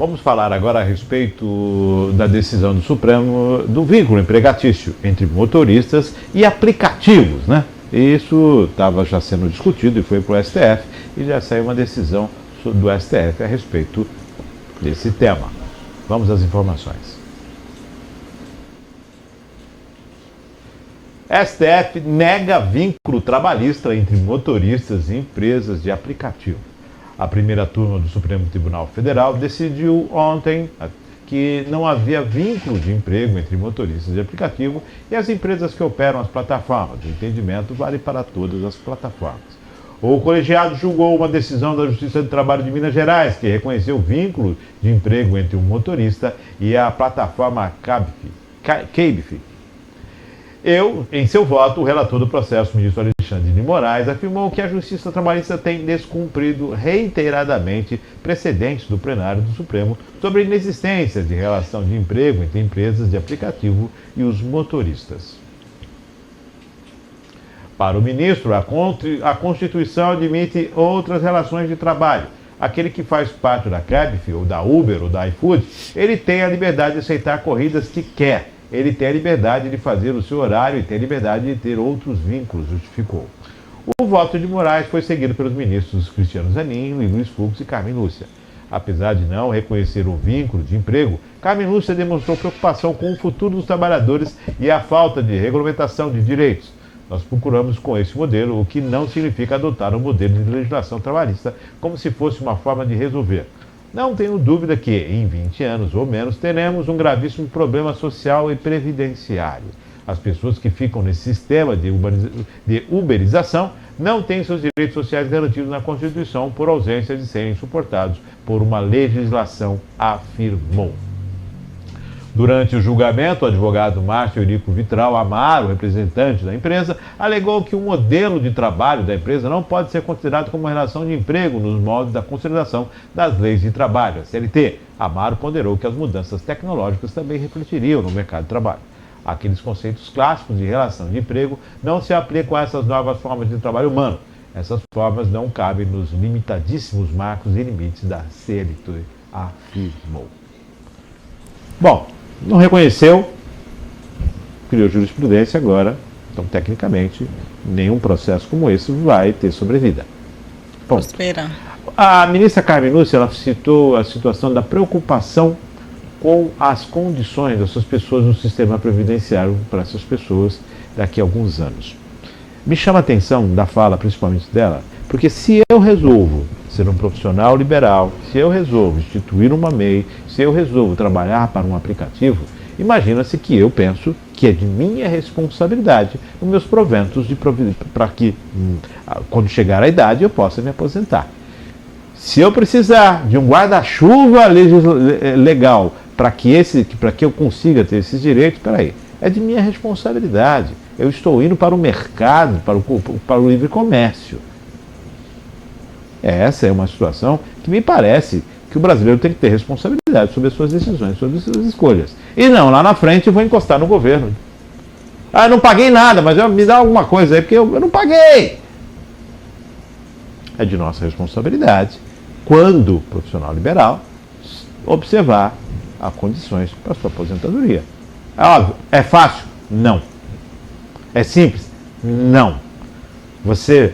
Vamos falar agora a respeito da decisão do Supremo do vínculo empregatício entre motoristas e aplicativos, né? Isso estava já sendo discutido e foi para o STF e já saiu uma decisão do STF a respeito desse tema. Vamos às informações. STF nega vínculo trabalhista entre motoristas e empresas de aplicativo. A primeira turma do Supremo Tribunal Federal decidiu ontem que não havia vínculo de emprego entre motoristas de aplicativo e as empresas que operam as plataformas. O entendimento vale para todas as plataformas. O colegiado julgou uma decisão da Justiça do Trabalho de Minas Gerais, que reconheceu o vínculo de emprego entre o motorista e a plataforma Cabify. Em seu voto, o relator do processo, o ministro Alexandre de Moraes, afirmou que a Justiça Trabalhista tem descumprido reiteradamente precedentes do plenário do Supremo sobre a inexistência de relação de emprego entre empresas de aplicativo e os motoristas. Para o ministro, a Constituição admite outras relações de trabalho. Aquele que faz parte da Cabify, ou da Uber, ou da iFood, ele tem a liberdade de aceitar corridas que quer. Ele tem a liberdade de fazer o seu horário e tem a liberdade de ter outros vínculos, justificou. O voto de Moraes foi seguido pelos ministros Cristiano Zanin, Luiz Fux e Carmen Lúcia. Apesar de não reconhecer o vínculo de emprego, Carmen Lúcia demonstrou preocupação com o futuro dos trabalhadores e a falta de regulamentação de direitos. Nós procuramos com esse modelo, o que não significa adotar um modelo de legislação trabalhista como se fosse uma forma de resolver. Não tenho dúvida que, em 20 anos ou menos, teremos um gravíssimo problema social e previdenciário. As pessoas que ficam nesse sistema de uberização não têm seus direitos sociais garantidos na Constituição por ausência de serem suportados por uma legislação, afirmou. Durante o julgamento, o advogado Márcio Eurico Vitral Amaro, representante da empresa, alegou que o modelo de trabalho da empresa não pode ser considerado como uma relação de emprego nos moldes da consideração das leis de trabalho, a CLT. Amaro ponderou que as mudanças tecnológicas também refletiriam no mercado de trabalho. Aqueles conceitos clássicos de relação de emprego não se aplicam a essas novas formas de trabalho humano. Essas formas não cabem nos limitadíssimos marcos e limites da CLT, afirmou. Bom, não reconheceu, criou jurisprudência agora, então tecnicamente nenhum processo como esse vai ter sobrevida. Ponto. A ministra Carmen Lúcia, ela citou a situação da preocupação com as condições dessas pessoas no sistema previdenciário para essas pessoas daqui a alguns anos. Me chama a atenção da fala, principalmente dela, porque se eu resolvo ser um profissional liberal, se eu resolvo instituir uma MEI, se eu resolvo trabalhar para um aplicativo, imagina-se que eu penso que é de minha responsabilidade os meus proventos para que, quando chegar a idade, eu possa me aposentar. Se eu precisar de um guarda-chuva legal para que eu consiga ter esses direitos, peraí, é de minha responsabilidade. Eu estou indo para o mercado, para o livre comércio. Essa é uma situação que me parece que o brasileiro tem que ter responsabilidade sobre as suas decisões, sobre as suas escolhas. E não, lá na frente eu vou encostar no governo. Ah, eu não paguei nada, mas me dá alguma coisa aí, porque eu não paguei. É de nossa responsabilidade, quando profissional liberal, observar as condições para a sua aposentadoria. É óbvio, é fácil? Não. É simples? Não. Você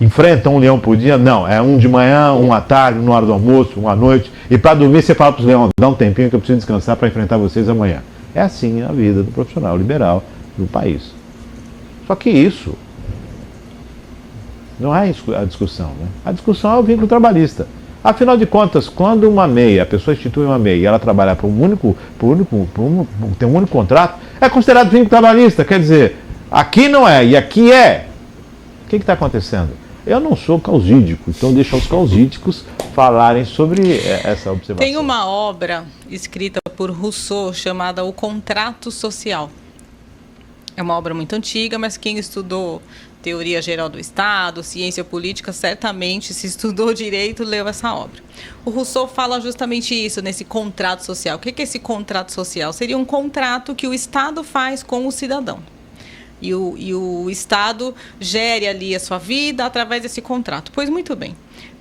enfrenta um leão por dia? Não. É um de manhã, um à tarde, uma hora do almoço, uma à noite. E para dormir você fala para os leões, dá um tempinho que eu preciso descansar para enfrentar vocês amanhã. É assim a vida do profissional liberal do país. Só que isso não é a discussão, né? A discussão é o vínculo trabalhista. Afinal de contas, quando uma MEI, a pessoa institui uma MEI e ela trabalha tem um único contrato, é considerado vínculo trabalhista. Quer dizer, aqui não é e aqui é. O que está acontecendo? Eu não sou causídico, então deixa os causídicos falarem sobre essa observação. Tem uma obra escrita por Rousseau chamada O Contrato Social. É uma obra muito antiga, mas quem estudou Teoria Geral do Estado, Ciência Política, certamente, se estudou direito, leu essa obra. O Rousseau fala justamente isso, nesse contrato social. O que é esse contrato social? Seria um contrato que o Estado faz com o cidadão. E o Estado gere ali a sua vida através desse contrato. Pois muito bem.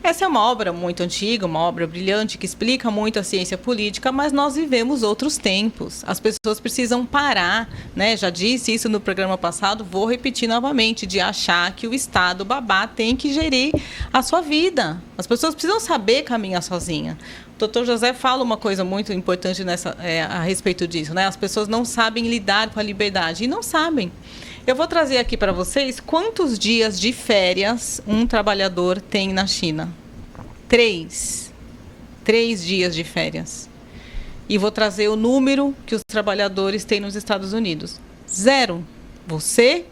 Essa é uma obra muito antiga, uma obra brilhante, que explica muito a ciência política, mas nós vivemos outros tempos. As pessoas precisam parar, né? Já disse isso no programa passado, vou repetir novamente, de achar que o Estado babá tem que gerir a sua vida. As pessoas precisam saber caminhar sozinha. O Dr. José fala uma coisa muito importante a respeito disso, né? As pessoas não sabem lidar com a liberdade, e não sabem. Eu vou trazer aqui para vocês quantos dias de férias um trabalhador tem na China. 3 dias de férias. E vou trazer o número que os trabalhadores têm nos Estados Unidos. 0.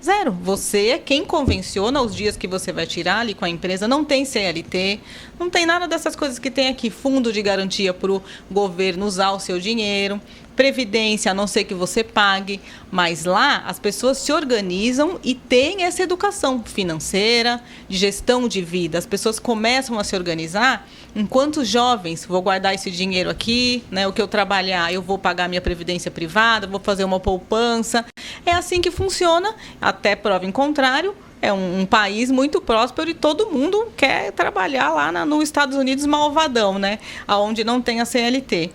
Zero. Você é quem convenciona os dias que você vai tirar ali com a empresa. Não tem CLT, não tem nada dessas coisas que tem aqui. Fundo de garantia para o governo usar o seu dinheiro. Previdência, a não ser que você pague. Mas lá as pessoas se organizam e têm essa educação financeira, de gestão de vida. As pessoas começam a se organizar enquanto jovens. Vou guardar esse dinheiro aqui, né? O que eu trabalhar, eu vou pagar minha previdência privada, vou fazer uma poupança. É assim que funciona, até prova em contrário. É um país muito próspero e todo mundo quer trabalhar lá nos Estados Unidos malvadão, né? Onde não tem a CLT.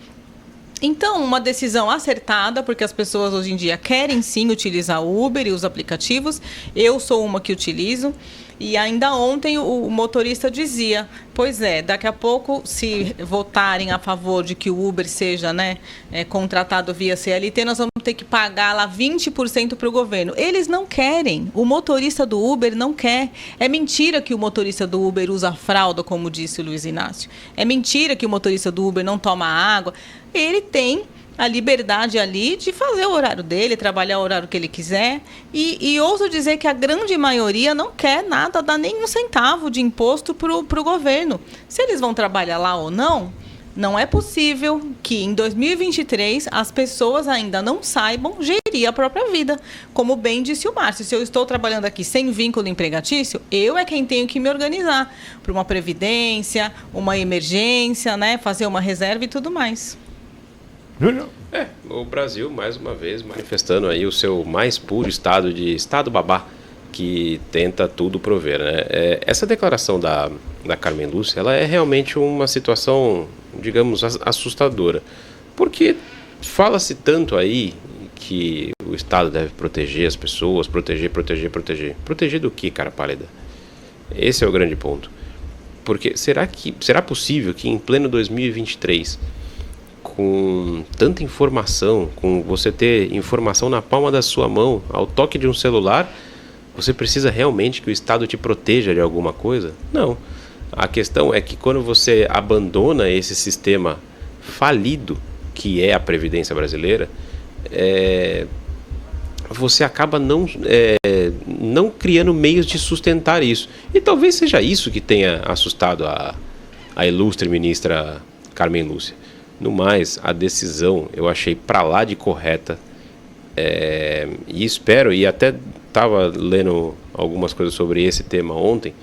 Então, uma decisão acertada, porque as pessoas hoje em dia querem sim utilizar o Uber e os aplicativos. Eu sou uma que utilizo. E ainda ontem o motorista dizia, pois é, daqui a pouco, se votarem a favor de que o Uber seja, né, contratado via CLT, nós vamos ter que pagar lá 20% para o governo. Eles não querem, o motorista do Uber não quer. É mentira que o motorista do Uber usa fralda, como disse o Luiz Inácio. É mentira que o motorista do Uber não toma água. Ele tem a liberdade ali de fazer o horário dele, trabalhar o horário que ele quiser. E ouso dizer que a grande maioria não quer nada, dar nem um centavo de imposto para o governo. Se eles vão trabalhar lá ou não, não é possível que em 2023 as pessoas ainda não saibam gerir a própria vida. Como bem disse o Márcio, se eu estou trabalhando aqui sem vínculo empregatício, eu é quem tenho que me organizar para uma previdência, uma emergência, né, fazer uma reserva e tudo mais. O Brasil, mais uma vez, manifestando aí o seu mais puro estado de Estado babá, que tenta tudo prover, né? Essa declaração da Carmen Lúcia, ela é realmente uma situação, digamos, assustadora, porque fala-se tanto aí que o Estado deve proteger as pessoas, proteger. Proteger do que, cara pálida? Esse é o grande ponto. Porque será possível que em pleno 2023... com tanta informação, com você ter informação na palma da sua mão, ao toque de um celular, você precisa realmente que o Estado te proteja de alguma coisa? Não. A questão é que quando você abandona esse sistema falido, que é a Previdência brasileira, você acaba não criando meios de sustentar isso. E talvez seja isso que tenha assustado a ilustre ministra Carmen Lúcia. No mais, a decisão eu achei pra lá de correta, e espero, e até estava lendo algumas coisas sobre esse tema ontem,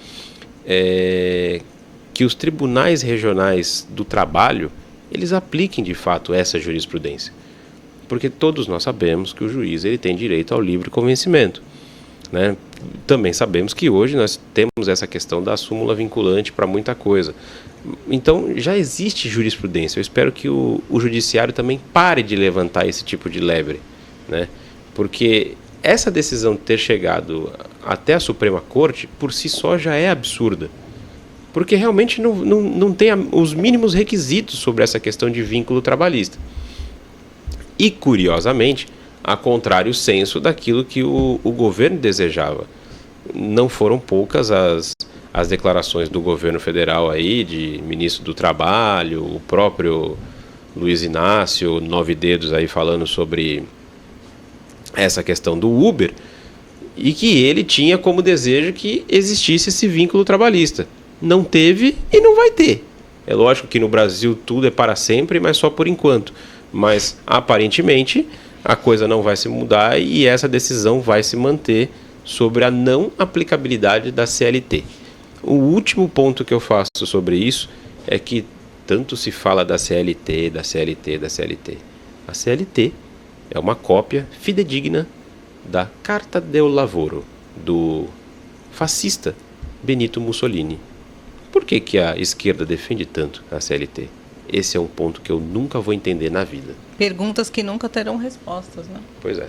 que os tribunais regionais do trabalho, eles apliquem de fato essa jurisprudência. Porque todos nós sabemos que o juiz ele tem direito ao livre convencimento, né? Também sabemos que hoje nós temos essa questão da súmula vinculante para muita coisa. Então já existe jurisprudência. Eu espero que o judiciário também pare de levantar esse tipo de lebre, né? Porque essa decisão ter chegado até a Suprema Corte, por si só já é absurda. Porque realmente não tem os mínimos requisitos sobre essa questão de vínculo trabalhista. E, curiosamente, a contrário senso daquilo que o governo desejava. Não foram poucas as declarações do governo federal aí, de ministro do Trabalho, o próprio Luiz Inácio, 9 dedos aí falando sobre essa questão do Uber, e que ele tinha como desejo que existisse esse vínculo trabalhista. Não teve e não vai ter. É lógico que no Brasil tudo é para sempre, mas só por enquanto. Mas, aparentemente, a coisa não vai se mudar e essa decisão vai se manter sobre a não aplicabilidade da CLT. O último ponto que eu faço sobre isso é que tanto se fala da CLT. A CLT é uma cópia fidedigna da Carta del Lavoro, do fascista Benito Mussolini. Por que que a esquerda defende tanto a CLT? Esse é um ponto que eu nunca vou entender na vida. Perguntas que nunca terão respostas, né? Pois é.